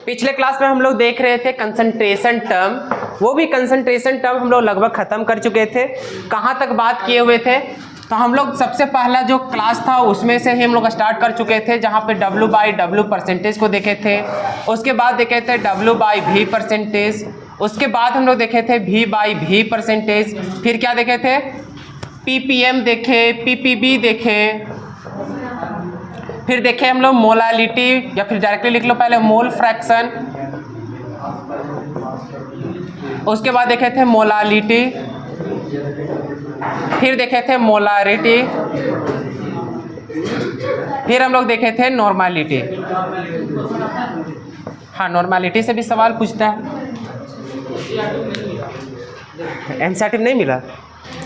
पिछले क्लास में हम लोग देख रहे थे कंसंट्रेशन टर्म, वो भी कंसंट्रेशन टर्म हम लोग लगभग खत्म कर चुके थे। कहाँ तक बात किए हुए थे? तो हम लोग सबसे पहला जो क्लास था उसमें से ही हम लोग स्टार्ट कर चुके थे, जहाँ पे W/W परसेंटेज को देखे थे। उसके बाद देखे थे W/V परसेंटेज। उसके बाद हम लोग देखे थे V/V परसेंटेज। फिर क्या देखे थे? PPM देखे, PPB देखे। फिर देखे हम लोग मोलालिटी, या फिर डायरेक्टली लिख लो पहले मोल फ्रैक्शन। उसके बाद देखे थे मोलालिटी, फिर देखे थे मोलारिटी, फिर हम लोग देखे थे नॉर्मलिटी। हाँ, नॉर्मलिटी से भी सवाल पूछता है। एनसीईआरटी नहीं मिला।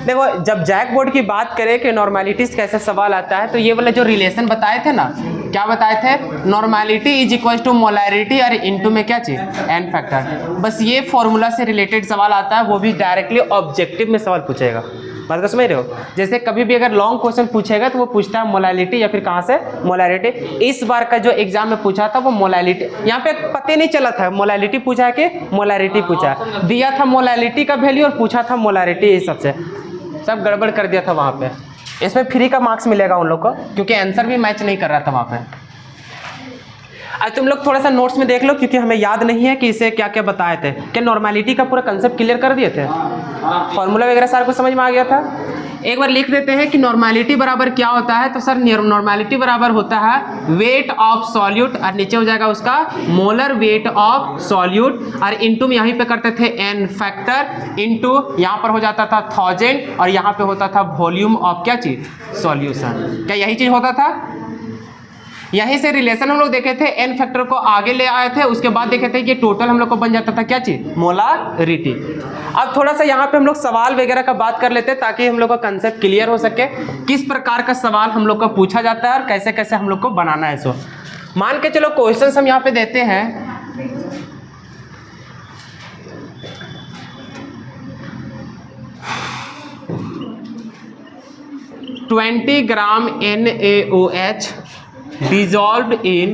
देखो, जब जैक बोर्ड की बात करें कि नॉर्मलिटी से कैसे सवाल आता है, तो ये वाला जो रिलेशन बताए थे ना, क्या बताए थे? Normality is equal to molarity और इनटू में क्या चीज? N factor. बस ये फॉर्मूला से रिलेटेड सवाल आता है, वो भी डायरेक्टली ऑब्जेक्टिव में सवाल पूछेगा। बात को समझ रहे हो? जैसे कभी भी अगर लॉन्ग क्वेश्चन पूछेगा तो वो पूछता है मोलैलिटी या फिर कहाँ से? मोलैरिटी। इस बार का जो एग्जाम में पूछा था वो मोलैलिटी, यहाँ पे पता नहीं चला था मोलैलिटी पूछा है कि मोलैरिटी पूछा है। दिया था मोलैलिटी का वैल्यू और पूछा था मोलैरिटी, इस सबसे सब गड़बड़ कर दिया था वहाँ पे। इसमें फ्री का मार्क्स मिलेगा उन लोग को, क्योंकि आंसर भी मैच नहीं कर रहा था वहाँ पे। आज तुम लोग थोड़ा सा नोट्स में देख लो, क्योंकि हमें याद नहीं है कि इसे क्या क्या बताए थे। क्या नॉर्मलिटी का पूरा कंसेप्ट क्लियर कर दिए थे? फॉर्मूला वगैरह सारा कुछ समझ में आ गया था? एक बार लिख देते हैं कि नॉर्मलिटी बराबर क्या होता है। तो सर नॉर्मलिटी बराबर होता है वेट ऑफ सॉल्यूट, और नीचे हो जाएगा उसका मोलर वेट ऑफ सॉल्यूट, और इनटू में यहीं पे करते थे एन फैक्टर, इनटू यहाँ पर हो जाता था 1000, और यहाँ पे होता था वॉल्यूम ऑफ क्या चीज? सॉल्यूशन। क्या यही चीज होता था? यहीं से रिलेशन हम लोग देखे थे, एन फैक्टर को आगे ले आए थे। उसके बाद देखे थे कि टोटल हम लोग को बन जाता था क्या चीज? मोलारिटी। अब थोड़ा सा यहाँ पे हम लोग सवाल वगैरह का बात कर लेते हैं, ताकि हम लोग का कंसेप्ट क्लियर हो सके, किस प्रकार का सवाल हम लोग को पूछा जाता है और कैसे कैसे हम लोग को बनाना है। सो मान के चलो क्वेश्चन हम यहाँ पे देते हैं। 20 ग्राम NaOH dissolved in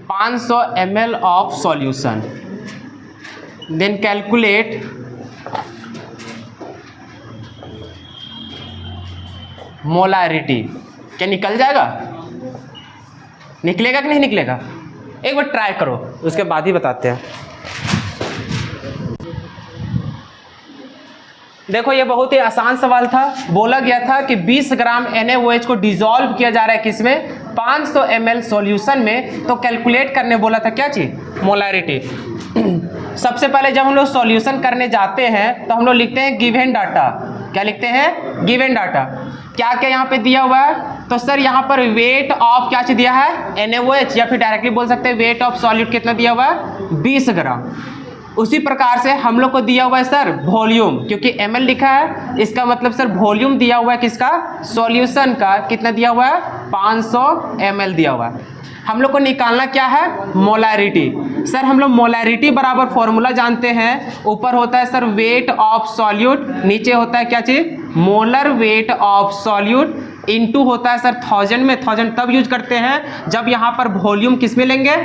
500 ml of solution, then calculate molarity. क्या निकल जाएगा? निकलेगा कि नहीं निकलेगा? एक बार ट्राई करो, उसके बाद ही बताते हैं। देखो, ये बहुत ही आसान सवाल था। बोला गया था कि 20 ग्राम NaOH को डिसॉल्व किया जा रहा है किसमें? 500 ml सॉल्यूशन में। तो कैलकुलेट करने बोला था क्या चीज? मोलारिटी। सबसे पहले जब हम लोग सॉल्यूशन करने जाते हैं तो हम लोग लिखते हैं गिवन डाटा। क्या लिखते हैं? Given data. क्या क्या यहाँ पे दिया हुआ है? तो सर यहाँ पर वेट ऑफ क्या चीज दिया है? NaOH, या फिर डायरेक्टली बोल सकते हैं वेट ऑफ सॉल्यूट कितना दिया हुआ है? 20 ग्राम। उसी प्रकार से हम लोग को दिया हुआ है सर वॉल्यूम, क्योंकि ml लिखा है, इसका मतलब सर वॉल्यूम दिया हुआ है किसका? सॉल्यूशन का। कितना दिया हुआ है? 500 ml दिया हुआ है। हम लोग को निकालना क्या है? मोलैरिटी। सर हम लोग मोलैरिटी बराबर फॉर्मूला जानते हैं। ऊपर होता है सर वेट ऑफ सॉल्यूट, नीचे होता है क्या चीज? Molar weight of solute, into होता है सर 1000 में। 1000 तब यूज करते हैं जब यहाँ पर वॉल्यूम किस में लेंगे?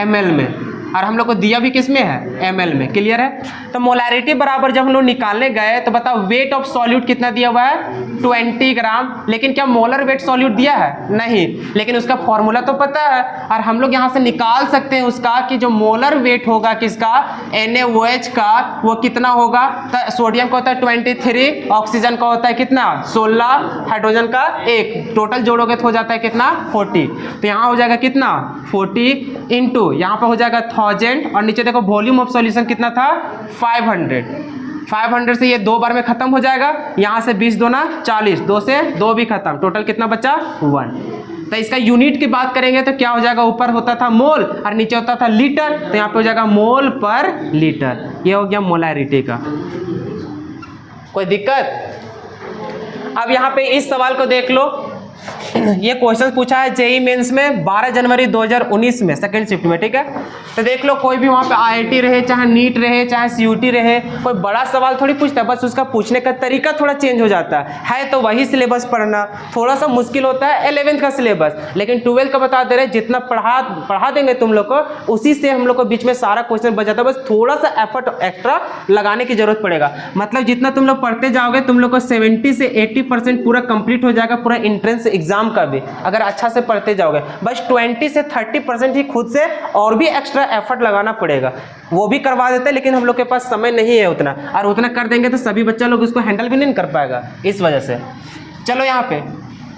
ml में, और हम लोग को दिया भी किस में है? ml में। क्लियर है? तो मोलैरिटी बराबर जब हम लोग निकालने गए तो बताओ वेट ऑफ सॉल्यूट कितना दिया हुआ है? 20 ग्राम। लेकिन क्या मोलर वेट सॉल्यूट दिया है? नहीं, लेकिन उसका फॉर्मूला तो पता है, और हम लोग यहाँ से निकाल सकते हैं उसका कि जो मोलर वेट होगा किसका? NaOH का, वो कितना होगा? तो सोडियम का होता है 23, ऑक्सीजन का होता है कितना? 16, हाइड्रोजन का 1, टोटल जोड़ोगे तो हो जाता है कितना? 40। तो यहाँ हो जाएगा कितना? 40 इंटू यहाँ पर हो जाएगा 1000, और नीचे देखो वॉल्यूम ऑफ सॉल्यूशन कितना था? 500। 500 से ये 2 बार में खत्म हो जाएगा। यहाँ से 20 दूना 40, 2 से 2 भी खत्म, टोटल कितना बचा? 1। तो इसका यूनिट की बात करेंगे तो क्या हो जाएगा? ऊपर होता था मोल और नीचे होता था लीटर, तो यहाँ पे हो जाएगा मोल पर लीटर। ये हो गया मोलैरिटी का। कोई दिक्कत? अब यहाँ पे इस सवाल को देख लो। ये क्वेश्चन पूछा है जेई मेंस में 12 जनवरी 2019 में सेकंड शिफ्ट में, ठीक है। तो देख लो कोई भी वहाँ पे आईआईटी रहे, चाहे नीट रहे, चाहे सीयूटी रहे, कोई बड़ा सवाल थोड़ी पूछता है, बस उसका पूछने का तरीका थोड़ा चेंज हो जाता है तो वही सिलेबस पढ़ना थोड़ा सा मुश्किल होता है 11th का सिलेबस, लेकिन 12th का बता दे रहे जितना पढ़ा देंगे तुम लोग को उसी से हम लोग को बीच में सारा क्वेश्चन बच जाता है, बस थोड़ा सा एफर्ट एक्स्ट्रा लगाने की जरूरत पड़ेगा। मतलब जितना तुम लोग पढ़ते जाओगे तुम लोग को 70 से 80% पूरा कंप्लीट हो जाएगा, पूरा एंट्रेंस एग्जाम का भी अगर अच्छा से पढ़ते जाओगे। बस 20 से 30% ही खुद से और भी एक्स्ट्रा एफर्ट लगाना पड़ेगा, वो भी करवा देते हैं लेकिन हम लोग के पास समय नहीं है उतना, और उतना कर देंगे तो सभी बच्चा लोग उसको हैंडल भी नहीं कर पाएगा, इस वजह से। चलो यहाँ पे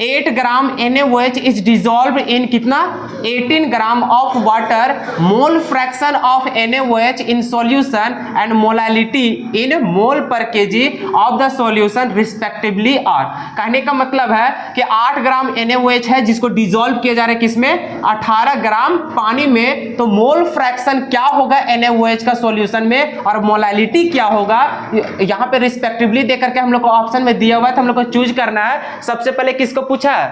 8 gram NaOH is dissolve in कितना 18 gram of water, mole fraction of NaOH in solution and molality in mole per kg of the solution respectively are. कहने का मतलब है कि 8 ग्राम NaOH है जिसको डिजॉल्व किया जा रहा है किसमें 18 ग्राम पानी में, तो मोल फ्रैक्शन क्या होगा NaOH का सॉल्यूशन में और मोलालिटी क्या होगा यहाँ पे रिस्पेक्टिवली देकर के हम लोग को ऑप्शन में दिया हुआ है, तो हम लोग को चूज करना है। सबसे पहले किसको पूछा है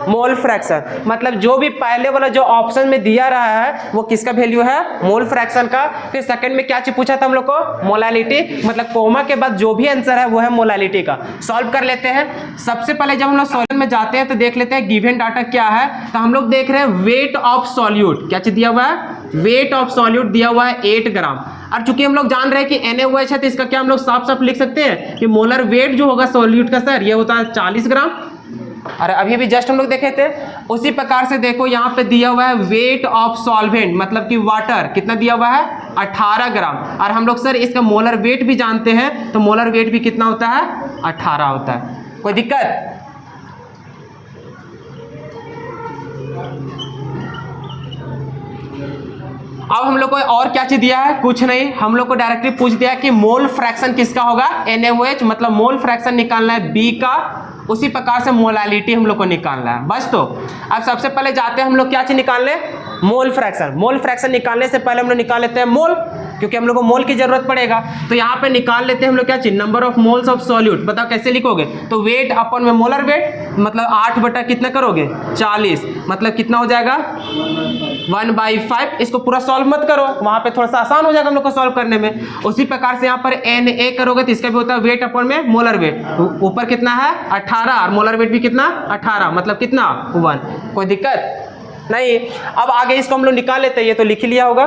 मोल फ्रैक्शन, मतलब जो भी पहले वाला जो ऑप्शन में दिया रहा है वो किसका वैल्यू है मोल फ्रैक्शन का। फिर सेकंड में क्या चीज पूछा था हम लोग को मोलालिटी, मतलब कोमा के बाद जो भी आंसर है वो है मोलालिटी का। सॉल्व कर लेते हैं। सबसे पहले जब हम लोग सॉल्यूशन में जाते हैं तो देख लेते हैं गिवन डाटा क्या है। तो हम लोग देख रहे हैं वेट ऑफ सॉल्यूट, क्या चीज दिया हुआ है वेट ऑफ सॉल्यूट दिया हुआ है 8 ग्राम। और चूंकि हम लोग जान रहे हैं कि NaOH है तो इसका क्या हम लोग साफ साफ लिख सकते हैं कि मोलर वेट जो होगा सॉल्यूट का सर ये होता है 40 ग्राम। अरे अभी भी जस्ट हम लोग देखे थे उसी प्रकार से देखो यहाँ पे दिया हुआ है वेट ऑफ सॉल्वेंट मतलब कि वाटर कितना दिया हुआ है 18 ग्राम, और हम लोग सर इसका मोलर वेट भी जानते हैं तो मोलर वेट भी कितना होता है 18 होता है। कोई दिक्कत? अब हम लोग को और क्या चीज दिया है, कुछ नहीं, हम लोग को डायरेक्टली पूछ दिया कि मोल फ्रैक्शन किसका होगा NaOH, मतलब मोल फ्रैक्शन निकालना है B का, उसी प्रकार से मोलालिटी हम लोग को निकालना है बस। तो अब सबसे पहले जाते हैं हम लोग क्या चीज निकालने मोल फ्रैक्शन। मोल फ्रैक्शन निकालने से पहले हम लोग निकाल लेते हैं मोल, क्योंकि हम लोग को मोल की जरूरत पड़ेगा। तो यहाँ पे निकाल लेते हैं हम लोग क्या चीज number of moles of solute. बताओ कैसे लिखोगे, तो वेट अपन में मोलर वेट मतलब 8 बटा कितना करोगे 40, मतलब कितना हो जाएगा 1/5। इसको पूरा सॉल्व मत करो, वहां पे थोड़ा सा आसान हो जाएगा हम लोग को सॉल्व करने में। उसी प्रकार से यहाँ पर Na करोगे तो इसका भी होता है वेट अपन में मोलर वेट, ऊपर कितना है 18 और मोलर वेट भी कितना 18, मतलब कितना 1। कोई दिक्कत नहीं। अब आगे इसको हम लोग निकाल लेते हैं, ये तो लिख ही लिया होगा।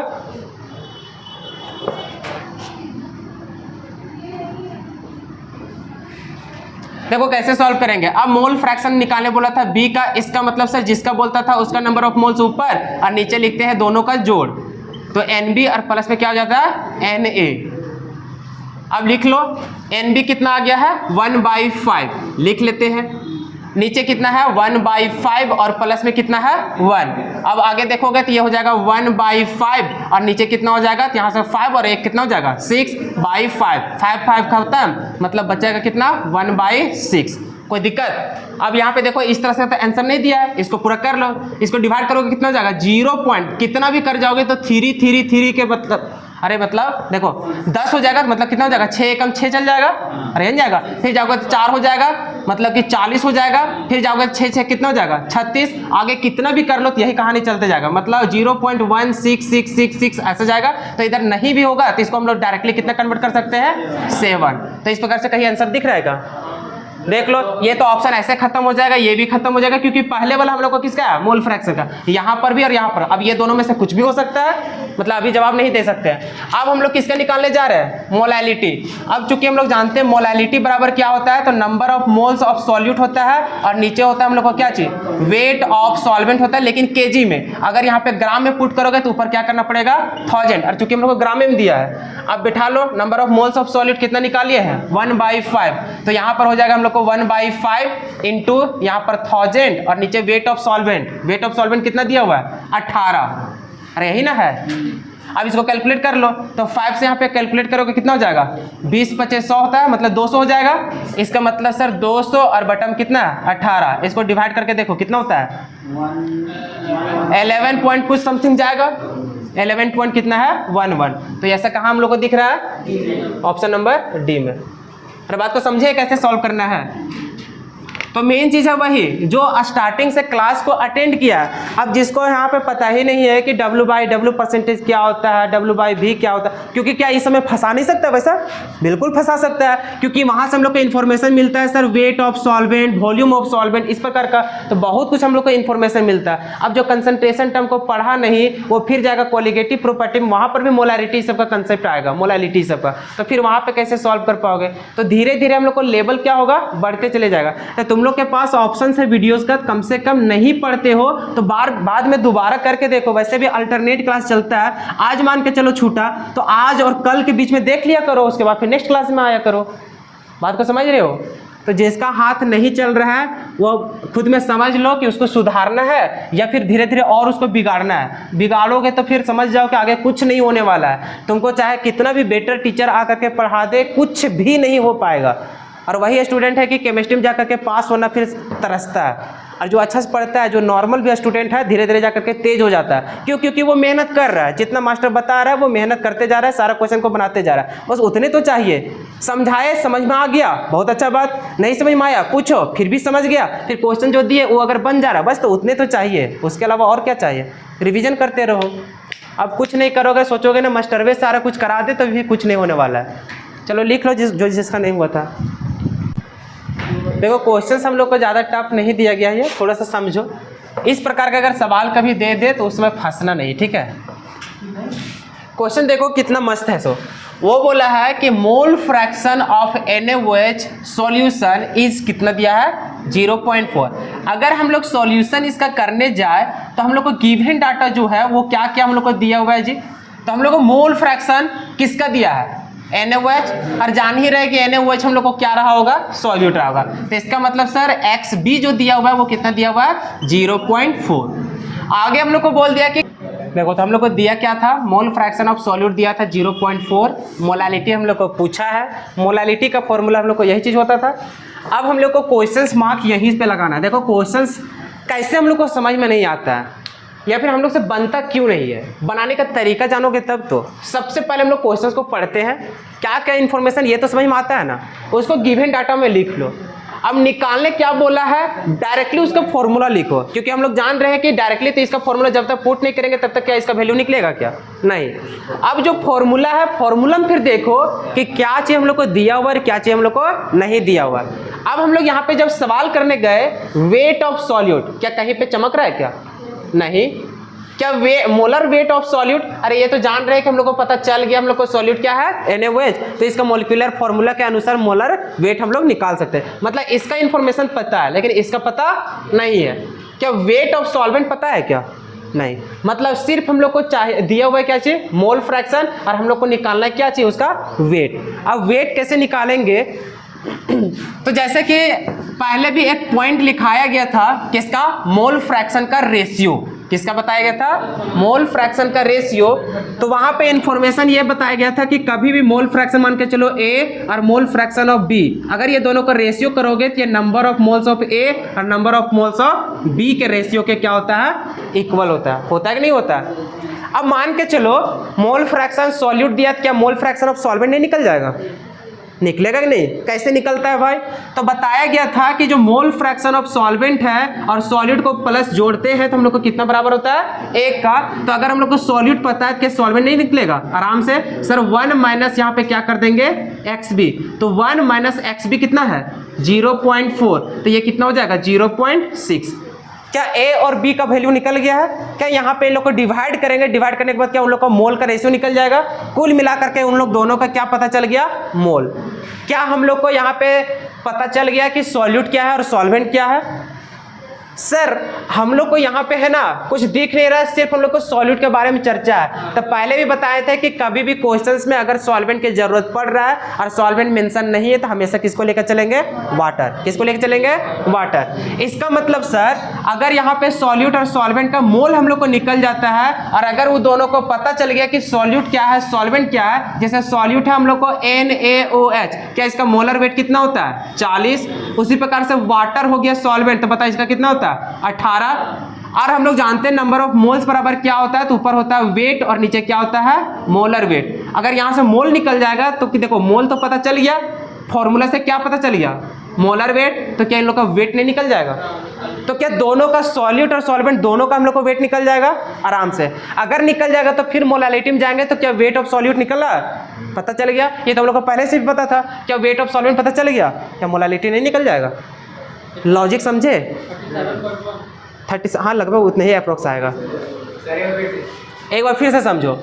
देखो कैसे सॉल्व करेंगे। अब मोल फ्रैक्शन निकालने बोला था B का, इसका मतलब सर जिसका बोलता था उसका नंबर ऑफ मोल्स ऊपर और नीचे लिखते हैं दोनों का जोड़, तो NB और प्लस में क्या हो जाता है Na। अब लिख लो NB कितना आ गया है 1/5 लिख लेते हैं, नीचे कितना है 1/5 और प्लस में कितना है 1। अब आगे देखोगे तो ये हो जाएगा 1/5 और नीचे कितना हो जाएगा, तो यहाँ से 5 और 1 कितना हो जाएगा 6/5, 5 खत्म, मतलब बचेगा कितना 1/6। कोई दिक्कत? अब यहाँ पे देखो इस तरह से तो आंसर नहीं दिया है, इसको पूरा कर लो, इसको डिवाइड करोगे कितना हो जाएगा 0 पॉइंट, कितना भी कर जाओगे तो 3 के मतलब अरे मतलब देखो 10 हो जाएगा, मतलब कितना हो जाएगा 6 एकम 6 चल जाएगा, अरे हो जाएगा। फिर जाओगे तो 4 हो जाएगा, मतलब कि 40 हो जाएगा। फिर जाओगे 6 कितना हो जाएगा 36। आगे कितना भी कर लो तो यही कहानी चलते जाएगा, मतलब 0.16666 ऐसा जाएगा। तो इधर नहीं भी होगा तो इसको हम लोग डायरेक्टली कितना कन्वर्ट कर सकते हैं 7। तो इस प्रकार से कहीं आंसर दिख रहेगा, देख लो। ये तो ऑप्शन ऐसे खत्म हो जाएगा, ये भी खत्म हो जाएगा, क्योंकि पहले वाला हम लोग को किसका है मोल फ्रैक्शन का, यहाँ पर भी और यहाँ पर। अब ये दोनों में से कुछ भी हो सकता है, मतलब अभी जवाब नहीं दे सकते हैं। अब हम लोग किसका निकालने जा रहे हैं मोलालिटी। अब चूंकि हम लोग जानते हैं मोलालिटी बराबर क्या होता है, तो number of moles of solute होता है और नीचे होता है हम लोग को क्या चीज वेट ऑफ सॉल्वेंट होता है, लेकिन केजी में। अगर यहाँ पे ग्राम में पुट करोगे तो ऊपर क्या करना पड़ेगा 1000, और चूंकि हम लोग को ग्राम में दिया है। अब बिठा लो number of moles of solute कितना निकालिए हैं 1/5, तो यहाँ पर हो जाएगा हम लोग को 1/5 इंटू यहाँ पर 1000 और नीचे weight of solvent. Weight of solvent कितना दिया हुआ है 18, अरे यही ना है। अब इसको कैलकुलेट कर लो, तो 5 से यहाँ पे कैलकुलेट करोगे कितना हो जाएगा 20×5 100 होता है, मतलब 200 हो जाएगा। इसका मतलब सर 200 और बटन कितना 18, इसको डिवाइड करके देखो कितना होता है 11 पॉइंट कुछ समथिंग जाएगा, 11 पॉइंट कितना है 11। तो ऐसा कहाँ हम लोग को दिख रहा है ऑप्शन नंबर डी में। अरे बात को समझे कैसे सॉल्व करना है। तो मेन चीज़ है वही जो स्टार्टिंग से क्लास को अटेंड किया है। अब जिसको यहाँ पे पता ही नहीं है कि W/W परसेंटेज क्या होता है, W/V क्या होता है, क्योंकि क्या इस समय फंसा नहीं सकता वैसा, बिल्कुल फंसा सकता है, क्योंकि वहाँ से हम लोग को इन्फॉर्मेशन मिलता है sir weight of solvent, volume of solvent, इस प्रकार का तो बहुत कुछ हम लोग को इन्फॉर्मेशन मिलता है। अब जो कंसंट्रेशन टर्म को पढ़ा नहीं वो फिर जाएगा कोलिगेटिव प्रॉपर्टी में, वहाँ पर भी मोलारिटी सब का कंसेप्ट आएगा, मोलालिटी सब का, तो फिर वहाँ पे कैसे सॉल्व कर पाओगे। तो धीरे धीरे हम लोग को लेवल क्या होगा, बढ़ते चले जाएगा। तो तुम लोग के पास ऑप्शन है वीडियोस का, कम से कम नहीं पढ़ते हो तो बाद में दोबारा करके देखो। वैसे भी अल्टरनेट क्लास चलता है, आज मान के चलो छूटा तो आज और कल के बीच में देख लिया करो, उसके बाद फिर नेक्स्ट क्लास में आया करो। बात को समझ रहे हो। तो जिसका हाथ नहीं चल रहा है वो खुद में समझ लो कि उसको सुधारना है या फिर धीरे धीरे और उसको बिगाड़ना है। बिगाड़ोगे तो फिर समझ जाओ कि आगे कुछ नहीं होने वाला है। तुमको चाहे कितना भी बेटर टीचर आकर के पढ़ा दे, कुछ भी नहीं हो पाएगा। और वही स्टूडेंट है कि केमिस्ट्री में जाकर के पास होना फिर तरसता है, और जो अच्छा से पढ़ता है, जो नॉर्मल भी स्टूडेंट है, धीरे धीरे जाकर के तेज हो जाता है। क्यों? क्योंकि वो मेहनत कर रहा है, जितना मास्टर बता रहा है वो मेहनत करते जा रहा है, सारा क्वेश्चन को बनाते जा रहा है। बस उतने तो चाहिए, समझाए समझ में आ गया बहुत अच्छा बात, नहीं समझ में आया पूछो फिर भी समझ गया, फिर क्वेश्चन जो दिए वो अगर बन जा रहा है, बस तो उतने तो चाहिए, उसके अलावा और क्या चाहिए। रिविजन करते रहो। अब कुछ नहीं करोगे, सोचोगे ना मास्टर वे सारा कुछ करा दे तो भी कुछ नहीं होने वाला है। चलो लिख लो जिसका नहीं हुआ था। देखो क्वेश्चंस हम लोग को ज़्यादा टफ नहीं दिया गया है, थोड़ा सा समझो। इस प्रकार का अगर सवाल कभी दे दे तो उसमें फंसना नहीं, ठीक है। क्वेश्चन देखो कितना मस्त है। सो वो बोला है कि मोल fraction of NaOH solution is कितना दिया है, 0.4। अगर हम लोग सॉल्यूशन इसका करने जाए तो हम लोग को गिवन डाटा जो है वो क्या क्या हम लोग को दिया हुआ है जी। तो हम लोग को मोल फ्रैक्शन किसका दिया है, NaOH, और जान ही रहे कि NaOH हम लोग को क्या रहा होगा, सॉल्यूट रहा होगा। तो इसका मतलब सर XB जो दिया हुआ है वो कितना दिया हुआ है, 0.4। आगे हम लोग को बोल दिया कि देखो, तो हम लोग को दिया क्या था, मोल फ्रैक्शन ऑफ सॉल्यूट दिया था 0.4। मोलालिटी हम लोग को पूछा है, मोलालिटी का फॉर्मूला हम लोग को यही चीज़ होता था। अब हम लोग को क्वेश्चंस मार्क यहीं पे लगाना है। देखो क्वेश्चंस कैसे हम लोग को समझ में नहीं आता है या फिर हम लोग से बनता क्यों नहीं है, बनाने का तरीका जानोगे तब तो। सबसे पहले हम लोग क्वेश्चंस को पढ़ते हैं, क्या क्या इन्फॉर्मेशन ये तो समझ में आता है ना, उसको गिवन डाटा में लिख लो। अब निकालने क्या बोला है, डायरेक्टली उसका फॉर्मूला लिखो, क्योंकि हम लोग जान रहे हैं कि डायरेक्टली तो इसका फॉर्मूला जब तक पुट नहीं करेंगे तब तक क्या इसका वैल्यू निकलेगा क्या, नहीं। अब जो फॉर्मूला है, फॉर्मूला में फिर देखो कि क्या चीज़ हम लोग को दिया हुआ है, क्या चीज़ हम लोग को नहीं दिया हुआ। अब हम लोग यहाँ पे जब सवाल करने गए वेट ऑफ सॉल्यूट, क्या कहीं पे चमक रहा है क्या, नहीं। क्या मोलर वेट ऑफ सॉल्यूट, अरे ये तो जान रहे हैं कि हम लोग को पता चल गया हम लोग को सॉल्यूट क्या है, NaOH, तो इसका मॉलिक्यूलर फॉर्मूला के अनुसार मोलर वेट हम लोग निकाल सकते हैं। मतलब इसका इंफॉर्मेशन पता है लेकिन इसका पता नहीं है। क्या वेट ऑफ सॉल्वेंट पता है क्या, नहीं। मतलब सिर्फ हम लोग को चाहिए दिया हुआ है क्या चाहिए, मोल फ्रैक्शन, और हम लोग को निकालना है क्या चाहिए, उसका वेट। अब वेट कैसे निकालेंगे तो जैसे कि पहले भी एक पॉइंट लिखाया गया था किसका, मोल फ्रैक्शन का रेशियो, किसका बताया गया था, मोल फ्रैक्शन का रेशियो। तो वहां पे इंफॉर्मेशन ये बताया गया था कि कभी भी मोल फ्रैक्शन मान के चलो A और मोल फ्रैक्शन ऑफ B, अगर ये दोनों का रेशियो करोगे तो ये number of moles of A और number of moles of B के रेशियो के क्या होता है, इक्वल होता है कि नहीं होता। अब मान के चलो मोल फ्रैक्शन सॉल्यूट दिया, क्या मोल फ्रैक्शन ऑफ सॉल्वेंट नहीं निकल जाएगा, निकलेगा कि नहीं, कैसे निकलता है भाई। तो बताया गया था कि जो मोल फ्रैक्शन ऑफ सॉल्वेंट है और सॉल्यूट को प्लस जोड़ते हैं तो हम लोग को कितना बराबर होता है, 1 का। तो अगर हम लोग को सॉल्यूट पता है कि सॉल्वेंट नहीं निकलेगा आराम से, सर 1 माइनस यहाँ पे क्या कर देंगे, XB। तो 1 माइनस XB कितना है, 0.4, तो ये कितना हो जाएगा, 0.6। क्या A और B का वैल्यू निकल गया है। क्या यहाँ पे इन लोग को डिवाइड करेंगे, डिवाइड करने के बाद क्या उन लोग का मोल का रेशियो निकल जाएगा, कुल मिलाकर के उन लोग दोनों का क्या पता चल गया, मोल। क्या हम लोग को यहाँ पे पता चल गया कि सॉल्यूट क्या है और सॉल्वेंट क्या है। सर हम लोग को यहाँ पे है ना कुछ दिख नहीं रहा है, सिर्फ हम लोग को सॉल्यूट के बारे में चर्चा है। तो पहले भी बताए थे कि कभी भी क्वेश्चंस में अगर सॉल्वेंट की जरूरत पड़ रहा है और सॉल्वेंट मेंशन नहीं है तो हमेशा किसको लेकर चलेंगे, वाटर। किसको लेकर चलेंगे, वाटर। इसका मतलब सर अगर यहाँ पे सॉल्यूट और सॉल्वेंट का मोल हम लोग को निकल जाता है और अगर वो दोनों को पता चल गया कि सॉल्यूट क्या है सॉल्वेंट क्या है, जैसे सॉल्यूट है हम लोग को NaOH, क्या इसका मोलर वेट कितना होता है, 40। उसी प्रकार से वाटर हो गया सॉल्वेंट, तो पता इसका कितना होता है, 18। और हम लोग जानते हैं नंबर ऑफ मोल्स बराबर क्या होता है, तो ऊपर होता है वेट और नीचे क्या होता है, मोलर वेट। अगर यहाँ से मोल निकल जाएगा तो देखो मोल तो पता चल गया, फॉर्मूला से क्या पता चल गया, मोलर वेट, तो क्या इन लोग का वेट नहीं निकल जाएगा? तो क्या दोनों का सॉल्यूट और सॉल्वेंट दोनों का हम लोग को वेट निकल जाएगा आराम से? अगर निकल जाएगा तो फिर मोलालिटी में जाएंगे तो क्या वेट ऑफ सॉल्यूट निकल रहा है? पता चल गया। ये तो हम लोग को पहले से भी पता था। क्या वेट ऑफ सॉल्वेंट पता चल गया? क्या मोलालिटी नहीं निकल जाएगा? लॉजिक समझे? 30, हाँ लगभग उतने ही अप्रोक्स आएगा। एक बार फिर से समझो,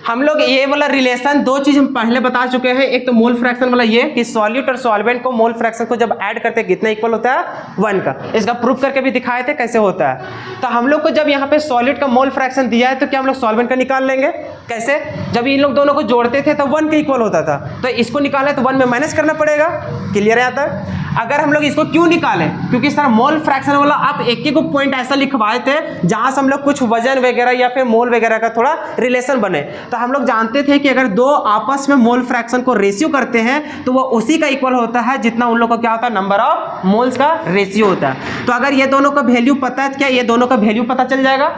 हम लोग ये वाला रिलेशन दो चीज हम पहले बता चुके हैं। एक तो मोल फ्रैक्शन वाला ये कि सॉल्यूट और सॉल्वेंट को मोल फ्रैक्शन को जब ऐड करते हैं कितना इक्वल होता है? 1 का। इसका प्रूफ करके भी दिखाए थे कैसे होता है। तो हम लोग को जब यहाँ पे सॉल्यूट का मोल फ्रैक्शन दिया है तो क्या हम लोग सॉल्वेंट का निकाल लेंगे? कैसे? जब इन लोग दोनों को जोड़ते थे तो 1 के इक्वल होता था, तो इसको निकाले तो 1 में माइनस करना पड़ेगा। क्लियर है यहाँ तक? अगर हम लोग इसको क्यों निकालें? क्योंकि सर मोल फ्रैक्शन वाला आप एक एक पॉइंट ऐसा लिखवाए थे जहां से हम लोग कुछ वजन वगैरह या फिर मोल वगैरह का थोड़ा रिलेशन बने। तो हम लोग जानते थे कि अगर दो आपस में मोल फ्रैक्शन को रेशियो करते हैं तो वो उसी का इक्वल होता है जितना उन लोग का क्या होता है? नंबर ऑफ मोल्स का रेशियो होता है। तो अगर ये दोनों का वैल्यू पता है तो क्या ये दोनों का वैल्यू पता चल जाएगा?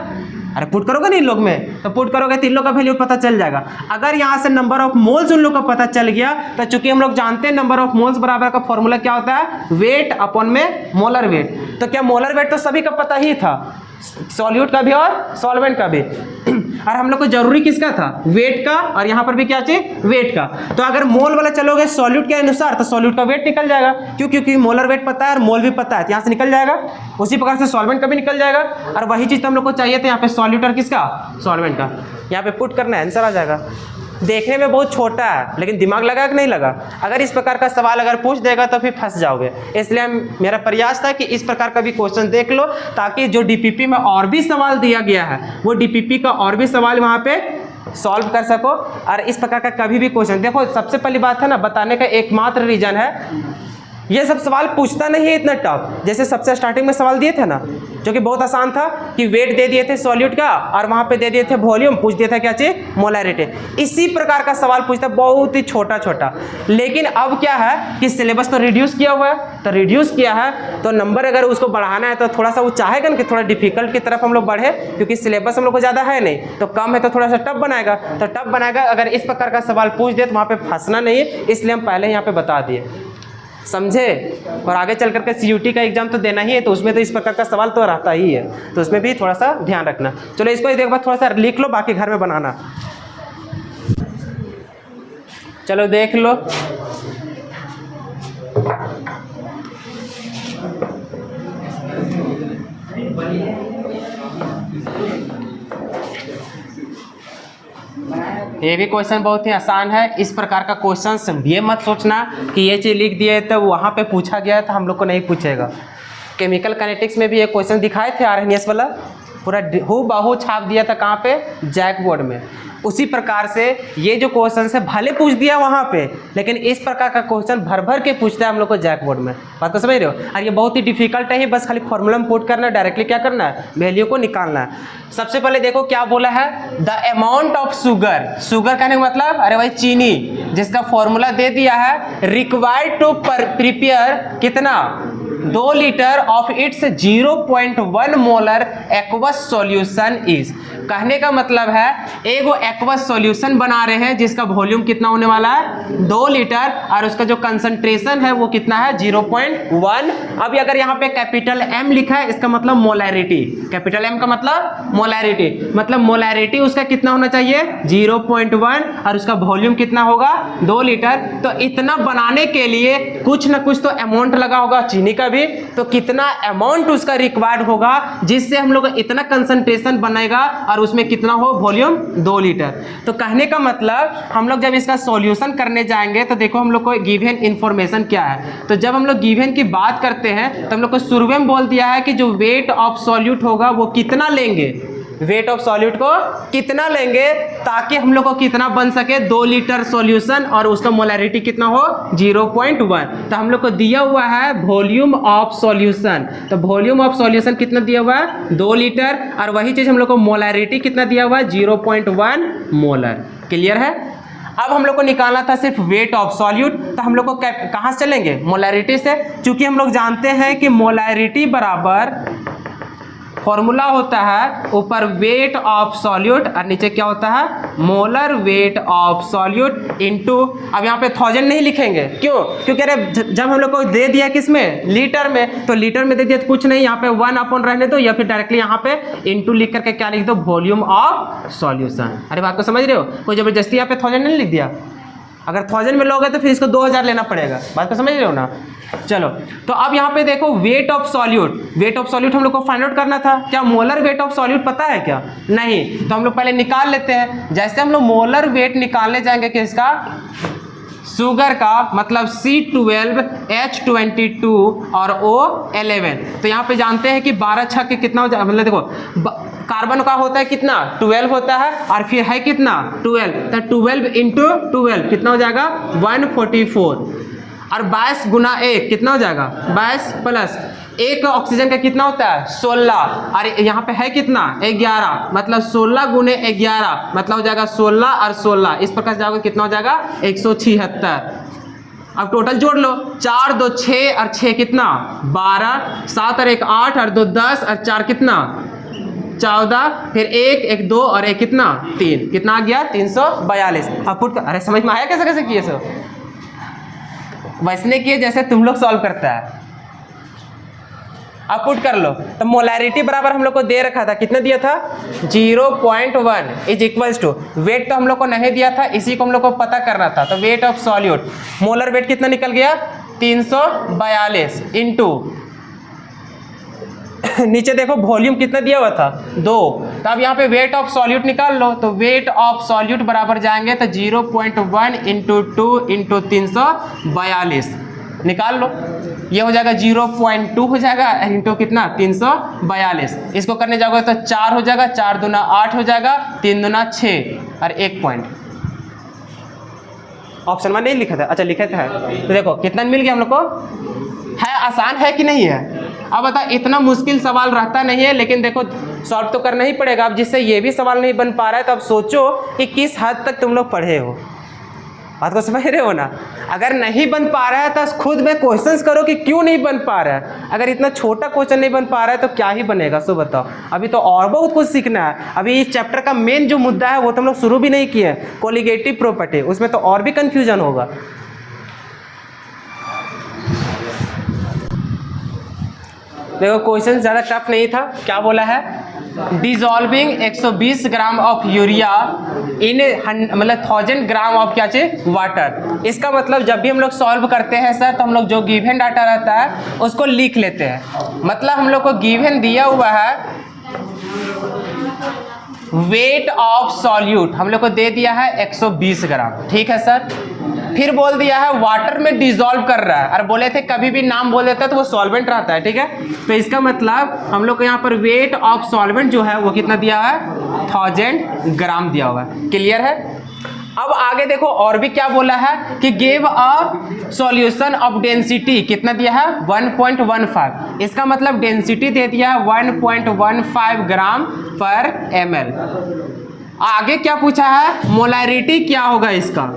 अरे पुट करोगे ना इन लोग में, तो पुट करोगे तो इन लोग का वैल्यू पता चल जाएगा। अगर यहाँ से नंबर ऑफ मोल्स उन लोग का पता चल गया तो चूंकि हम लोग जानते हैं नंबर ऑफ मोल्स बराबर का फॉर्मूला क्या होता है? वेट अपॉन में मोलर वेट। तो क्या मोलर वेट तो सभी का पता ही था, सॉल्यूट का भी और सॉल्वेंट का भी। और हम लोग को जरूरी किसका था? वेट का। और यहाँ पर भी क्या चाहिए? वेट का। तो अगर मोल वाला चलोगे सॉल्यूट के अनुसार तो सॉल्यूट का वेट निकल जाएगा। क्यों? क्योंकि मोलर वेट पता है और मोल भी पता है, तो यहाँ से निकल जाएगा। उसी प्रकार से सॉल्वेंट का भी निकल जाएगा। और वही चीज तो हम लोग को चाहिए था यहाँ पे सॉल्यूट और किसका? सॉल्वेंट का। यहाँ पे पुट करना है, आंसर आ जाएगा। देखने में बहुत छोटा है लेकिन दिमाग लगा कि नहीं लगा? अगर इस प्रकार का सवाल अगर पूछ देगा तो फिर फंस जाओगे। इसलिए मेरा प्रयास था कि इस प्रकार का भी क्वेश्चन देख लो ताकि जो डीपीपी में और भी सवाल दिया गया है वो डीपीपी का और भी सवाल वहाँ पे सॉल्व कर सको। और इस प्रकार का कभी भी क्वेश्चन देखो, सबसे पहली बात है ना, बताने का एकमात्र रीजन है ये सब सवाल पूछता नहीं है इतना टफ। जैसे सबसे स्टार्टिंग में सवाल दिए थे ना जो कि बहुत आसान था कि वेट दे दिए थे सॉल्यूट का और वहाँ पे दे दिए थे वॉल्यूम, पूछ दिया था क्या चाहिए? मोलैरिटी। इसी प्रकार का सवाल पूछता, बहुत ही छोटा छोटा। लेकिन अब क्या है कि सिलेबस तो रिड्यूस किया हुआ है, तो रिड्यूस किया है तो नंबर अगर उसको बढ़ाना है तो थोड़ा सा वो चाहेगा ना कि थोड़ा डिफिकल्ट की तरफ हम लोग बढ़े, क्योंकि सिलेबस हम लोग को ज़्यादा है नहीं, तो कम है तो थोड़ा सा टफ बनाएगा। तो टफ बनाएगा, अगर इस प्रकार का सवाल पूछ दे तो वहाँ पे फंसना नहीं है, इसलिए हम पहले यहाँ पे बता दिए। समझे? और आगे चल करके सीयूटी का एग्जाम तो देना ही है, तो उसमें तो इस प्रकार का सवाल तो रहता ही है, तो उसमें भी थोड़ा सा ध्यान रखना। चलो इसको एक बार थोड़ा सा लिख लो, बाकी घर में बनाना। चलो देख लो। ये भी क्वेश्चन बहुत ही आसान है। इस प्रकार का क्वेश्चन ये मत सोचना कि ये चीज़ लिख दिए तो वहाँ पे पूछा गया तो हम लोग को नहीं पूछेगा। केमिकल काइनेटिक्स में भी ये क्वेश्चन दिखाए थे आरएनएस वाला, पूरा हूबहू छाप दिया था कहाँ पे? जैक बोर्ड में। उसी प्रकार से ये जो क्वेश्चन है भले पूछ दिया वहाँ पे, लेकिन इस प्रकार का क्वेश्चन भर भर के पूछता है हम लोग को जैक बोर्ड में। बात को समझ रहे हो? और ये बहुत ही डिफिकल्ट है, बस खाली फॉर्मूला में पुट करना है, डायरेक्टली क्या करना है? वैल्यू को निकालना है। सबसे पहले देखो क्या बोला है, the amount of sugar. Sugar कहने का मतलब अरे भाई चीनी, जिसका फॉर्मूला दे दिया है रिक्वायर्ड टू प्रिपेयर कितना? 2 litre of its 0.1 molar aqueous solution is. कहने का मतलब है एगो एक्वस सॉल्यूशन बना रहे हैं जिसका वॉल्यूम कितना होने वाला है? 2 लीटर, और उसका जो कंसंट्रेशन है वो कितना है? 0.1। अब अगर यहाँ पे कैपिटल M लिखा है इसका मतलब मोलैरिटी, कैपिटल M का मतलब मोलैरिटी, मतलब मोलैरिटी उसका कितना होना चाहिए? 0.1, और उसका वॉल्यूम कितना होगा? 2 लीटर। तो इतना बनाने के लिए कुछ ना कुछ तो अमाउंट लगा होगा चीनी का भी, तो कितना अमाउंट उसका रिक्वायर्ड होगा जिससे हम लोग इतना कंसंट्रेशन बनेगा और उसमें कितना हो? Volume 2 litre. तो कहने का मतलब हम लोग जब इसका सॉल्यूशन करने जाएंगे तो देखो हम लोग को गिवन इंफॉर्मेशन क्या है। तो जब हम लोग गिवन की बात करते हैं तो हम लोग को शुरू में बोल दिया है कि जो वेट ऑफ सॉल्यूट होगा वो कितना लेंगे, वेट ऑफ सॉल्यूट को कितना लेंगे ताकि हम लोग को कितना बन सके? 2 लीटर सॉल्यूशन, और उसका मोलैरिटी कितना हो? 0.1। तो हम लोग को दिया हुआ है वॉल्यूम ऑफ सॉल्यूशन, तो वॉल्यूम ऑफ सॉल्यूशन कितना दिया हुआ है? 2 लीटर, और वही चीज हम लोग को मोलैरिटी कितना दिया हुआ है? 0.1 मोलर। क्लियर है? अब हम लोग को निकालना था सिर्फ वेट ऑफ सॉल्यूट, तो हम लोग को कहाँ से चलेंगे? मोलैरिटी से। चूंकि हम लोग जानते हैं कि मोलैरिटी बराबर फॉर्मूला होता है ऊपर वेट ऑफ सॉल्यूट और नीचे क्या होता है molar weight of solute into, अब यहाँ पे 1000 नहीं लिखेंगे, क्यों? क्योंकि अरे जब हम लोग को दे दिया किस में, लीटर में, तो लीटर में दे दिया तो कुछ नहीं, यहाँ पे 1 अपॉन रहने दो या फिर डायरेक्टली यहाँ पे इनटू लिख करके क्या लिख दो, वॉल्यूम ऑफ सॉल्यूशन। अरे बात को समझ रहे हो? कोई जबरदस्ती यहाँ पे 1000 नहीं लिख दिया। अगर 1000 में लोगे तो फिर इसको 2000 लेना पड़ेगा। बात को समझ रहे हो ना? चलो, तो अब यहाँ पे देखो weight of solute, weight of solute हम लोग को फाइंड आउट करना था। क्या मोलर वेट ऑफ सॉल्यूट पता है क्या? नहीं। तो हम लोग पहले निकाल लेते हैं। जैसे हम लोग मोलर वेट निकालने जाएंगे किसका, शुगर का, मतलब C12 H22 और O11। तो यहाँ पे जानते हैं कि 12 छक के कितना हो जाए, मतलब देखो कार्बन का होता है कितना 12 होता है और फिर है कितना 12, तो 12 इंटू 12 कितना हो जाएगा 144 और 22 गुना 1 कितना हो जाएगा 22 प्लस एक ऑक्सीजन का कितना होता है 16 और यहाँ पे है कितना 11, मतलब 16 गुने 11 मतलब हो जाएगा 16 और 16, इस प्रकार से जाओगे कितना हो जाएगा 176। अब टोटल जोड़ लो, 4 2 6 और 6 कितना 12, 7 और 1 8 और 2 10 और 4 कितना 14, फिर 1 1 2 और 1 कितना 3, कितना आ गया 342। अब पुट अरे समझ में आया कैसे कैसे किए सो? वैसने किए जैसे तुम लोग सॉल्व करता है। अब पुट कर लो, तो मोलैरिटी बराबर हम लोग को दे रखा था, कितना दिया था 0.1 इज इक्वल्स टू, वेट तो हम लोग को नहीं दिया था, इसी को हम लोग को पता करना था। तो weight of solute, molar weight कितना निकल गया 342 इंटू नीचे देखो वॉल्यूम कितना दिया हुआ था 2, तो अब यहाँ पे वेट ऑफ सॉल्यूट निकाल लो। तो वेट ऑफ सॉल्यूट बराबर जाएंगे तो 0.1 इंटू 2 इंटू 342 निकाल लो, ये हो जाएगा 0.2 हो जाएगा इंटू कितना 342। इसको करने जाओगे तो 4 हो जाएगा, 4 दूना 8 हो जाएगा, 3 दूना 6 और 1 पॉइंट। ऑप्शन में नहीं लिखा था, अच्छा लिखा था। तो देखो कितना मिल गया हम लोग को, है आसान है कि नहीं है? अब बता, इतना मुश्किल सवाल रहता नहीं है, लेकिन देखो सॉल्व तो करना ही पड़ेगा। अब जिससे ये भी सवाल नहीं बन पा रहा है तो अब सोचो कि किस हद तक तुम लोग पढ़े हो। बात को समझ रहे हो ना? अगर नहीं बन पा रहा है तो खुद में क्वेश्चंस करो कि क्यों नहीं बन पा रहा है। अगर इतना छोटा क्वेश्चन नहीं बन पा रहा है तो क्या ही बनेगा, सो बताओ। अभी तो और बहुत कुछ सीखना है। अभी इस चैप्टर का मेन जो मुद्दा है वो तो हम लोग शुरू भी नहीं किए, कोलिगेटिव प्रॉपर्टी, उसमें तो और भी कंफ्यूजन होगा। देखो क्वेश्चन ज़्यादा टफ नहीं था। क्या बोला है, dissolving 120 gram of urea in मतलब 1000 ग्राम ऑफ क्या चाहिए वाटर। इसका मतलब जब भी हम लोग सॉल्व करते हैं सर, तो हम लोग जो गिवन डाटा रहता है उसको लिख लेते हैं। मतलब हम लोग को गिवन दिया हुआ है वेट ऑफ सॉल्यूट, हम लोग को दे दिया है 120 ग्राम, ठीक है सर। फिर बोल दिया है वाटर में डिजॉल्व कर रहा है, और बोले थे कभी भी नाम बोल देता है तो वो सॉल्वेंट रहता है, ठीक है। तो इसका मतलब हम लोग को यहाँ पर वेट ऑफ सॉल्वेंट जो है वो कितना दिया है 1000 ग्राम दिया हुआ है। क्लियर है? अब आगे देखो और भी क्या बोला है कि give a solution of density, कितना दिया है 1.15। इसका मतलब डेंसिटी दे दिया है 1.15 ग्राम पर ml। आगे क्या पूछा है, मोलैरिटी क्या होगा इसका।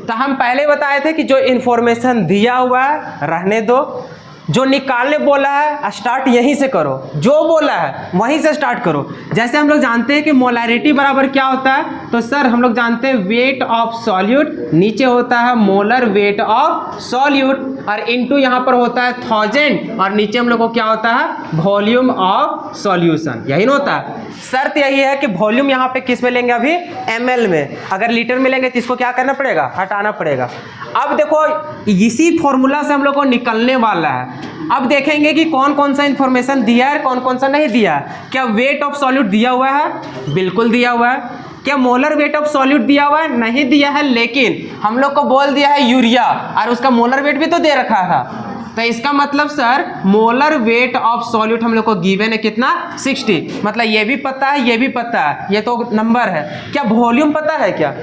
तो हम पहले बताए थे कि जो इन्फॉर्मेशन दिया हुआ है रहने दो, जो निकालने बोला है स्टार्ट यहीं से करो, जो बोला है वहीं से स्टार्ट करो। जैसे हम लोग जानते हैं कि मोलैरिटी बराबर क्या होता है, तो सर हम लोग जानते हैं वेट ऑफ सॉल्यूट, नीचे होता है मोलर वेट ऑफ सॉल्यूट, और इनटू यहाँ पर होता है 1000, और नीचे हम लोग को क्या होता है वॉल्यूम ऑफ सॉल्यूशन, यही ना होता है। शर्त यही है कि वॉल्यूम यहाँ पे किस में लेंगे, अभी ml में। अगर लीटर में लेंगे तो इसको क्या करना पड़ेगा, हटाना पड़ेगा। अब देखो इसी फॉर्मूला से हम लोग को निकलने वाला है। अब देखेंगे कि कौन कौन सा इंफॉर्मेशन दिया है, कौन कौन सा नहीं दिया है। क्या वेट ऑफ सॉल्यूट दिया हुआ है, बिल्कुल दिया हुआ है। क्या मोलर वेट ऑफ सॉल्यूट दिया हुआ है, नहीं दिया है, लेकिन हम लोग को बोल दिया है यूरिया, और उसका मोलर वेट भी तो दे रखा था। तो इसका मतलब sir molar weight of solute हम लोग को गिवन है कितना 60, मतलब ये भी पता है, ये भी पता है, ये तो नंबर है। क्या वॉल्यूम पता है क्या,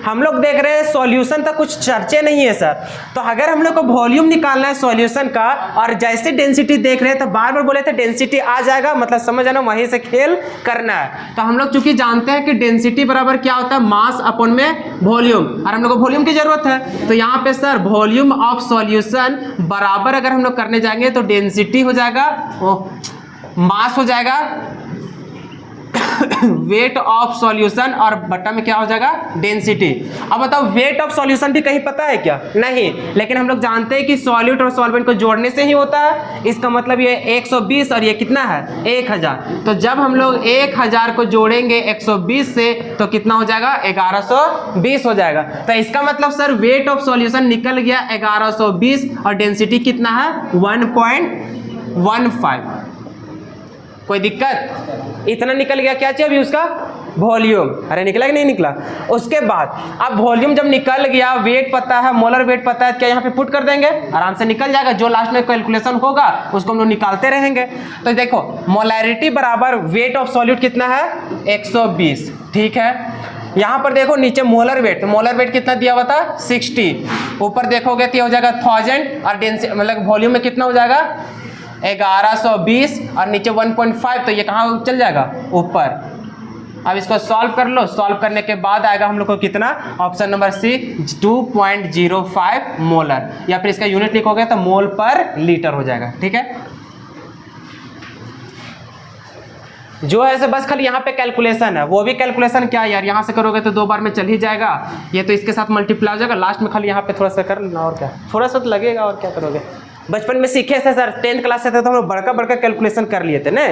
हम लोग देख रहे हैं सॉल्यूशन तक कुछ चर्चे नहीं है सर। तो अगर हम लोग को वॉल्यूम निकालना है सॉल्यूशन का और जैसे डेंसिटी देख रहे हैं तो बार बार बोले थे डेंसिटी आ जाएगा, मतलब समझ आना वहीं से खेल करना है। तो हम लोग चूंकि जानते हैं कि डेंसिटी बराबर क्या होता है, मास अपॉन में वॉल्यूम, और हम लोग को वॉल्यूम की जरूरत है। तो यहाँ पे सर वॉल्यूम ऑफ सॉल्यूशन बराबर अगर हम लोग करने जाएंगे तो डेंसिटी हो जाएगा, मास हो जाएगा वेट ऑफ सॉल्यूशन और बटा में क्या हो जाएगा डेंसिटी। अब बताओ वेट ऑफ सॉल्यूशन भी कहीं पता है क्या? नहीं, लेकिन हम लोग जानते हैं कि सॉल्यूट और सॉल्वेंट को जोड़ने से ही होता है। इसका मतलब ये 120 और ये कितना है 1000। तो जब हम लोग 1000 को जोड़ेंगे 120 से तो कितना हो जाएगा 1120 हो जाएगा। तो इसका मतलब सर वेट ऑफ सॉल्यूशन निकल गया 1120 और डेंसिटी कितना है 1.15। कोई दिक्कत? इतना निकल गया। क्या चाहिए अभी उसका वॉल्यूम। अरे निकला कि नहीं निकला? उसके बाद अब वॉल्यूम जब निकल गया, वेट पता है, मोलर वेट पता है, क्या यहाँ पे पुट कर देंगे, आराम से निकल जाएगा। जो लास्ट में कैलकुलेशन होगा उसको हम लोग निकालते रहेंगे। तो देखो मोलैरिटी बराबर वेट ऑफ सॉल्यूट कितना है 120, ठीक है। यहाँ पर देखो नीचे मोलर वेट, तो मोलर वेट कितना दिया हुआ था 60, ऊपर देखोगे तो हो जाएगा 1000 और डेंसिटी मतलब वॉल्यूम में कितना हो जाएगा 1120 और नीचे 1.5, तो ये कहाँ चल जाएगा ऊपर। अब इसको सॉल्व कर लो, सॉल्व करने के बाद आएगा हम लोग को कितना, ऑप्शन नंबर सी 2.05 मोलर, या फिर इसका यूनिट लिखोगे तो मोल पर लीटर हो जाएगा, ठीक है। जो है बस खाली यहाँ पे कैलकुलेशन है, वो भी कैलकुलेशन क्या है यार, यहाँ से करोगे तो 2 बार में चल ही जाएगा, ये तो इसके साथ मल्टीप्लाई हो जाएगा, लास्ट में खाली यहाँ पे थोड़ा सा कर लेना और क्या, थोड़ा सा तो लगेगा और क्या करोगे। बचपन में सीखे थे सर, 10th क्लास से थे तो हम लोग बड़का बड़का कैलकुलेशन कर लिए थे ना।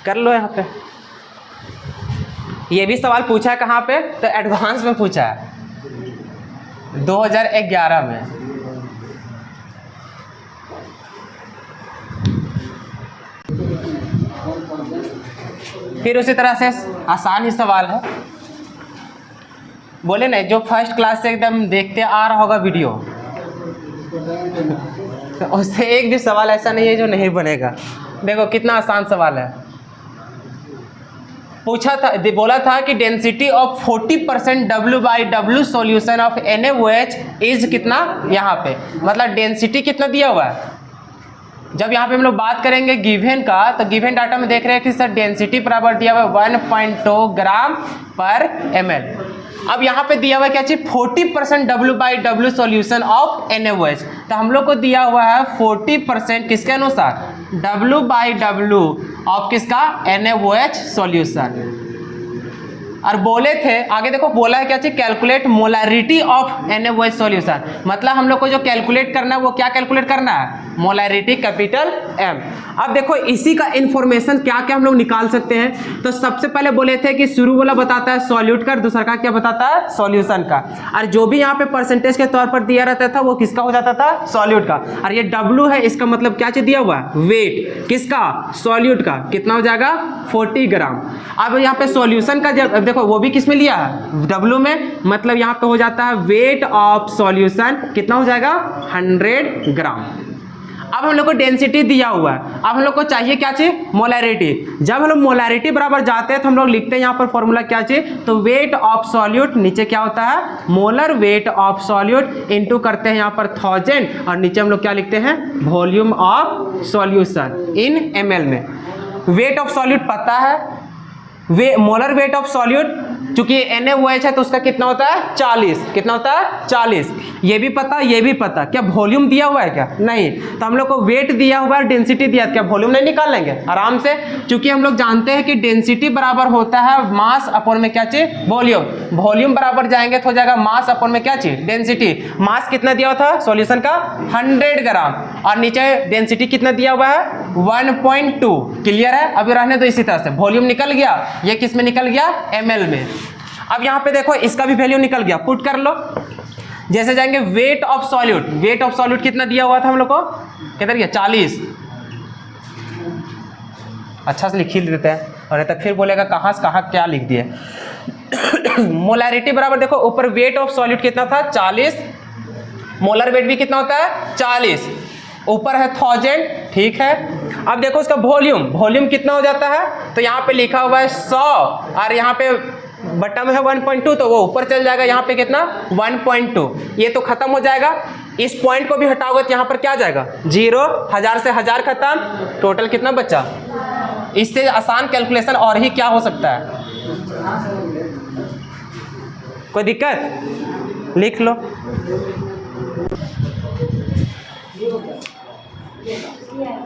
कर लो यहाँ पे। ये भी सवाल पूछा है कहाँ पे, तो एडवांस में पूछा है 2011 में। फिर उसी तरह से आसान ही सवाल है, बोले ना जो फर्स्ट क्लास से एकदम देखते आ रहा होगा वीडियो, तो उससे एक भी सवाल ऐसा नहीं है जो नहीं बनेगा। देखो कितना आसान सवाल है। पूछा था, बोला था कि density of 40% W/W solution of NaOH is कितना, यहाँ पे मतलब डेंसिटी कितना दिया हुआ है। जब यहाँ पे हम लोग बात करेंगे गिवन का, तो गिवन डाटा में देख रहे हैं कि सर डेंसिटी बराबर दिया हुआ है 1.2 ग्राम पर ml। अब यहाँ पे दिया हुआ है क्या चीज 40% W/W सॉल्यूशन ऑफ NaOH, तो हम लोग को दिया हुआ है 40% किसके अनुसार W/W ऑफ किसका NaOH सॉल्यूशन। और बोले थे आगे देखो बोला है क्या चीज calculate molarity of NaOH solution, मतलब हम लोग को जो कैलकुलेट करना है वो क्या कैलकुलेट करना है मोलैरिटी कैपिटल M। अब देखो इसी का इंफॉर्मेशन क्या क्या हम लोग निकाल सकते हैं। तो सबसे पहले बोले थे कि शुरू वाला बताता है सॉल्यूट का, दूसरा का क्या बताता है सॉल्यूशन का, और जो भी यहाँ पे परसेंटेज के तौर पर दिया रहता था वो किसका हो जाता था सॉल्यूट का। और ये W है, इसका मतलब क्या चीज दिया हुआ है वेट किसका सॉल्यूट का, कितना हो जाएगा 40 ग्राम। अब यहाँ पे सॉल्यूशन का जब देखो वो भी किस में लिया है W में, मतलब यहाँ पे हो जाता है वेट ऑफ सॉल्यूशन कितना हो जाएगा 100 ग्राम। अब हम लोग को डेंसिटी दिया हुआ है, अब हम लोग को चाहिए क्या चाहिए मोलैरिटी। जब हम लोग मोलैरिटी बराबर जाते हैं तो हम लोग लिखते हैं यहाँ पर फॉर्मूला क्या चाहिए, तो वेट ऑफ सॉल्यूट नीचे क्या होता है molar weight of solute into करते हैं यहाँ पर 1000 और नीचे हम लोग क्या लिखते हैं volume of solution in ml में। वेट ऑफ सॉल्यूट पता है, मोलर वेट ऑफ सॉल्यूट चूंकि NaOH है तो उसका कितना होता है 40, कितना होता है 40। ये भी पता, ये भी पता, क्या वॉल्यूम दिया हुआ है क्या नहीं, तो हम लोग को वेट दिया हुआ है डेंसिटी दिया, क्या वॉल्यूम नहीं निकाल लेंगे आराम से, क्योंकि हम लोग जानते हैं कि डेंसिटी बराबर होता है मास अपॉन में क्या चाहिए वॉल्यूम। वॉल्यूम बराबर जाएंगे तो हो जाएगा मास अपॉन में क्या चाहिए डेंसिटी। मास कितना दिया हुआ था सॉल्यूशन का 100 ग्राम और नीचे डेंसिटी कितना दिया हुआ है 1.2। क्लियर है, अभी रहने दो इसी तरह से। वॉल्यूम निकल गया, ये किस में निकल गया ml में। अब यहाँ पे देखो इसका भी वैल्यू निकल गया, पुट कर लो। जैसे जाएंगे weight of solute, weight of solute कितना दिया हुआ था हम लोग को कितना दिया 40। अच्छा से लिख ही देते हैं और तब फिर बोलेगा कहाँ से कहाँ क्या लिख दिए। मोलैरिटी बराबर देखो ऊपर वेट ऑफ सॉल्यूट कितना था 40, मोलर वेट भी कितना होता है 40, ऊपर है 1000, ठीक है। अब देखो इसका वॉल्यूम, वॉल्यूम कितना हो जाता है, तो यहाँ पे लिखा हुआ है 100 और यहाँ पे बटम है 1.2 तो वो ऊपर चल जाएगा, यहाँ पे कितना 1.2, ये तो खत्म हो जाएगा। इस पॉइंट को भी हटाओगे तो यहाँ पर क्या जाएगा 0, 1000 से 1000 खत्म, टोटल कितना बचा। इससे आसान कैलकुलेशन और ही क्या हो सकता है, कोई दिक्कत, लिख लो।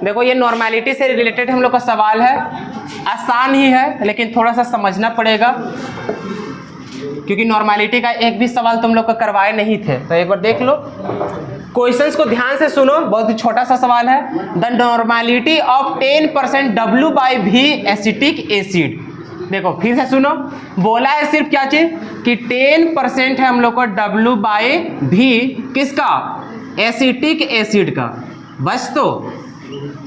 देखो ये नॉर्मेलिटी से रिलेटेड हम लोग का सवाल है, आसान ही है लेकिन थोड़ा सा समझना पड़ेगा, क्योंकि नॉर्मेलिटी का एक भी सवाल तुम लोग को करवाए नहीं थे। तो एक बार देख लो, क्वेश्चंस को ध्यान से सुनो, बहुत ही छोटा सा सवाल है। The normality of 10% W/V acetic acid. देखो फिर से सुनो, बोला है सिर्फ क्या चीज कि 10% है हम लोग को W/V किसका, एसिटिक एसिड का, बस। तो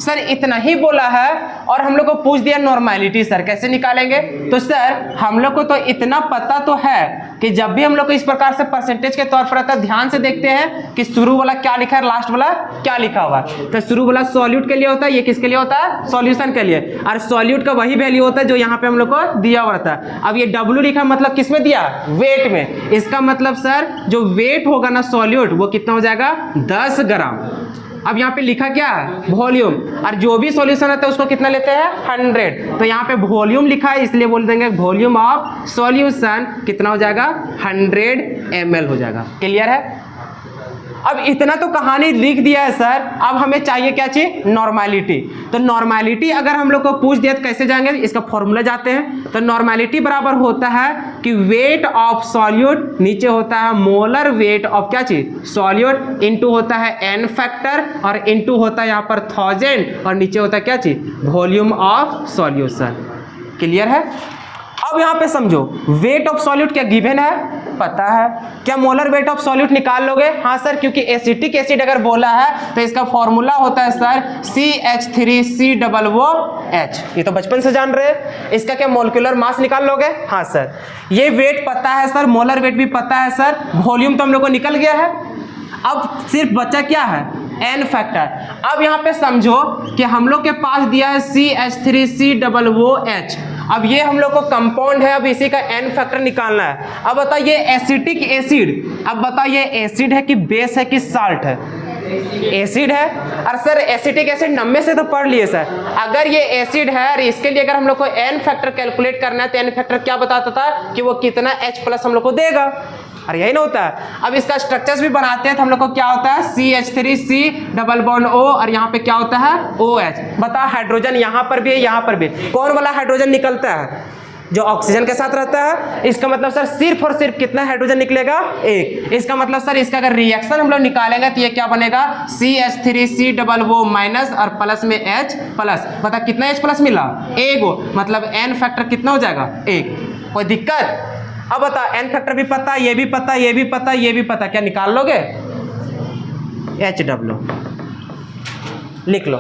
सर इतना ही बोला है और हम लोग को पूछ दिया नॉर्मेलिटी, सर कैसे निकालेंगे। तो सर हम लोग को तो इतना पता तो है कि जब भी हम लोग को इस प्रकार से परसेंटेज के तौर पर आता है, ध्यान से देखते हैं कि शुरू वाला क्या लिखा है, लास्ट वाला क्या लिखा हुआ है। तो शुरू वाला सॉल्यूट के लिए होता है, ये किसके लिए होता है, सॉल्यूशन के लिए, और सॉल्यूट का वही वैल्यू होता है जो यहाँ पे हम लोग को दिया हुआ था। अब ये W लिखा मतलब किस में दिया, वेट में। इसका मतलब सर जो वेट होगा ना सॉल्यूट वो कितना हो जाएगा 10 ग्राम। अब यहाँ पे लिखा क्या है, वॉल्यूम, और जो भी सॉल्यूशन रहता है उसको कितना लेते हैं 100। तो यहाँ पे वॉल्यूम लिखा है इसलिए बोल देंगे वॉल्यूम ऑफ सॉल्यूशन कितना हो जाएगा 100 ml हो जाएगा। क्लियर है। अब इतना तो कहानी लिख दिया है सर, अब हमें चाहिए क्या चाहिए, नॉर्मेलिटी। तो नॉर्मेलिटी अगर हम लोग को पूछ दिया तो कैसे जाएंगे, इसका फॉर्मूला जाते हैं। तो नॉर्मेलिटी बराबर होता है कि वेट ऑफ सॉल्यूट, नीचे होता है मोलर वेट ऑफ क्या चीज, सॉल्यूट, इनटू होता है एन फैक्टर, और इनटू होता है यहाँ पर 1000, और नीचे होता है क्या चीज, वॉल्यूम ऑफ सॉल्यूशन। क्लियर है। अब यहाँ पे समझो, वेट ऑफ सॉल्यूट क्या गिवन है, पता है। क्या मोलर वेट ऑफ सॉल्यूट निकाल लोगे, हाँ सर, क्योंकि एसिटिक एसिड अगर बोला है तो इसका फॉर्मूला होता है सर CH3COOH, ये तो बचपन से जान रहे हैं। इसका क्या मोलिकुलर मास निकाल लोगे, हाँ सर। ये वेट पता है सर, मोलर वेट भी पता है सर, वॉल्यूम तो हम लोग को निकल गया है। अब सिर्फ बचा क्या है, एन फैक्टर। अब यहाँ पे समझो कि हम लोग के पास दिया है CH3COOH, अब ये हम लोग को कंपाउंड है, अब इसी का एन फैक्टर निकालना है। अब बताइए एसिटिक एसिड, अब बताइए एसिड है कि बेस है कि साल्ट है, एसिड है। और सर एसिटिक एसिड 90 से तो पढ़ लिए सर, अगर ये एसिड है और इसके लिए अगर हम लोग को एन फैक्टर कैलकुलेट करना है तो एन फैक्टर क्या बताता था कि वो कितना H+ हम लोग को देगा, और यही ना होता है। अब इसका स्ट्रक्चर्स भी बनाते हैं तो हम लोग को क्या होता है CH3C_O, और यहाँ पे क्या होता है OH। बता हाइड्रोजन यहाँ पर भी है, यहाँ पर भी, कौन वाला हाइड्रोजन निकलता है, जो ऑक्सीजन के साथ रहता है। इसका मतलब सर सिर्फ और सिर्फ कितना हाइड्रोजन निकलेगा, एक। इसका मतलब सर इसका अगर रिएक्शन हम लोग निकालेंगे तो ये क्या बनेगा CH3COO माइनस और प्लस में H+। बता कितना H+ मिला, एगो, मतलब एन फैक्टर कितना हो जाएगा, एक। कोई दिक्कत। अब बता एन फैक्टर भी पता, ये भी पता, ये भी पता, ये भी पता, क्या निकाल लोगे, HW लिख लो।